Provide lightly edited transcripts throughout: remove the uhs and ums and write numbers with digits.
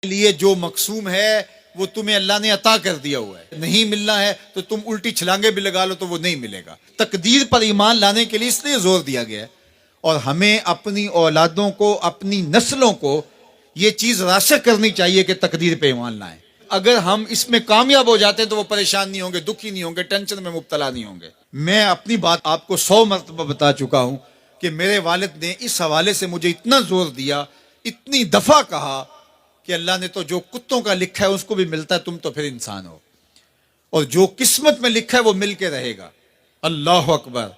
لیے جو مقسوم ہے وہ تمہیں اللہ نے عطا کر دیا ہوا ہے، نہیں ملنا ہے تو تم الٹی چھلانگے بھی لگا لو تو وہ نہیں ملے گا۔ تقدیر پر ایمان لانے کے لیے اس لیے زور دیا گیا ہے، اور ہمیں اپنی اولادوں کو، اپنی نسلوں کو یہ چیز راسخ کرنی چاہیے کہ تقدیر پہ ایمان لائیں۔ اگر ہم اس میں کامیاب ہو جاتے ہیں تو وہ پریشان نہیں ہوں گے، دکھی نہیں ہوں گے، ٹینشن میں مبتلا نہیں ہوں گے۔ میں اپنی بات آپ کو 100 مرتبہ بتا چکا ہوں کہ میرے والد نے اس حوالے سے مجھے اتنا زور دیا، اتنی دفعہ کہا کہ اللہ نے تو جو کتوں کا لکھا ہے اس کو بھی ملتا ہے، تم تو پھر انسان ہو، اور جو قسمت میں لکھا ہے وہ مل کے رہے گا۔ اللہ اکبر۔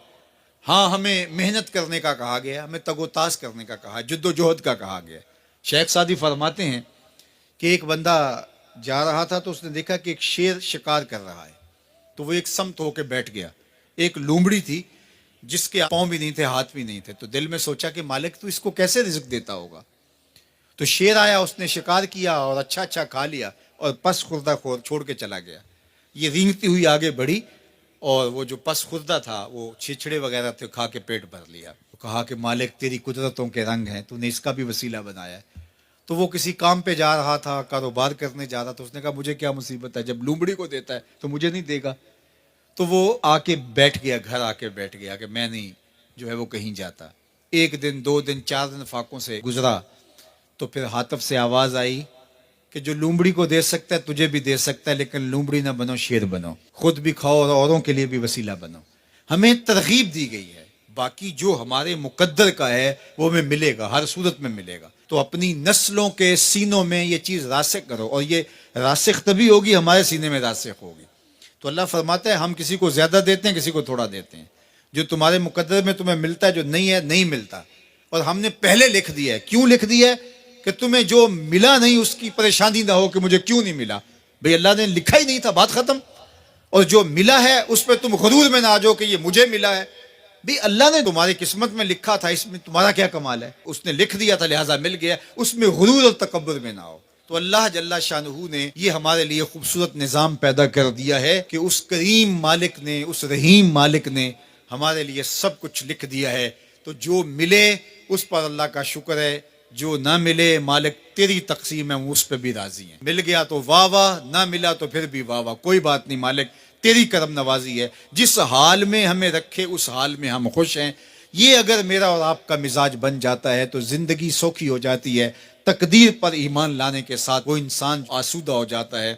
ہاں، ہمیں محنت کرنے کا کہا گیا، ہمیں تگ و تاز کرنے کا کہا، جد و جہد کا کہا گیا۔ شیخ سعدی فرماتے ہیں کہ ایک بندہ جا رہا تھا تو اس نے دیکھا کہ ایک شیر شکار کر رہا ہے، تو وہ ایک سمت ہو کے بیٹھ گیا۔ ایک لومڑی تھی جس کے پاؤں بھی نہیں تھے، ہاتھ بھی نہیں تھے، تو دل میں سوچا کہ مالک تو اس کو کیسے رزق دیتا ہوگا۔ تو شیر آیا، اس نے شکار کیا اور اچھا اچھا کھا لیا اور پس خوردہ چھوڑ کے چلا گیا۔ یہ رینگتی ہوئی آگے بڑھی اور وہ جو پس خوردہ تھا وہ چھچڑے وغیرہ تھے، کھا کے پیٹ بھر لیا۔ کہا کہ مالک تیری قدرتوں کے رنگ ہیں، تو نے اس کا بھی وسیلہ بنایا ہے۔ تو وہ کسی کام پہ جا رہا تھا، کاروبار کرنے جا رہا تھا، اس نے کہا مجھے کیا مصیبت ہے، جب لومڑی کو دیتا ہے تو مجھے نہیں دے گا۔ تو وہ آ کے بیٹھ گیا، گھر آ کے بیٹھ گیا کہ میں نہیں جو ہے وہ کہیں جاتا۔ ایک دن، 2 دن، 4 دن فاقوں سے گزرا تو پھر حاطب سے آواز آئی کہ جو لومڑی کو دے سکتا ہے تجھے بھی دے سکتا ہے، لیکن لومڑی نہ بنو، شیر بنو، خود بھی کھاؤ اور اوروں کے لیے بھی وسیلہ بنو۔ ہمیں ترغیب دی گئی ہے، باقی جو ہمارے مقدر کا ہے وہ ہمیں ملے گا، ہر صورت میں ملے گا۔ تو اپنی نسلوں کے سینوں میں یہ چیز راسخ کرو، اور یہ راسخ تبھی ہوگی ہمارے سینے میں راسخ ہوگی۔ تو اللہ فرماتا ہے ہم کسی کو زیادہ دیتے ہیں، کسی کو تھوڑا دیتے ہیں۔ جو تمہارے مقدر میں تمہیں ملتا ہے، جو نہیں ہے نہیں ملتا، اور ہم نے پہلے لکھ دیا ہے۔ کیوں لکھ دیا ہے؟ کہ تمہیں جو ملا نہیں اس کی پریشانی نہ ہو کہ مجھے کیوں نہیں ملا۔ بھئی اللہ نے لکھا ہی نہیں تھا، بات ختم۔ اور جو ملا ہے اس پہ تم غرور میں نہ آ جاؤ کہ یہ مجھے ملا ہے۔ بھی اللہ نے تمہاری قسمت میں لکھا تھا، اس میں تمہارا کیا کمال ہے؟ اس نے لکھ دیا تھا لہٰذا مل گیا، اس میں غرور اور تکبر میں نہ ہو۔ تو اللہ جل شانہ نے یہ ہمارے لیے خوبصورت نظام پیدا کر دیا ہے کہ اس کریم مالک نے، اس رحیم مالک نے ہمارے لیے سب کچھ لکھ دیا ہے۔ تو جو ملے اس پر اللہ کا شکر ہے، جو نہ ملے مالک تیری تقسیم ہے، اس پہ بھی راضی ہیں۔ مل گیا تو واہ واہ، نہ ملا تو پھر بھی واہ واہ، کوئی بات نہیں، مالک تیری کرم نوازی ہے۔ جس حال میں ہمیں رکھے اس حال میں ہم خوش ہیں۔ یہ اگر میرا اور آپ کا مزاج بن جاتا ہے تو زندگی سوکھی ہو جاتی ہے۔ تقدیر پر ایمان لانے کے ساتھ وہ انسان آسودہ ہو جاتا ہے۔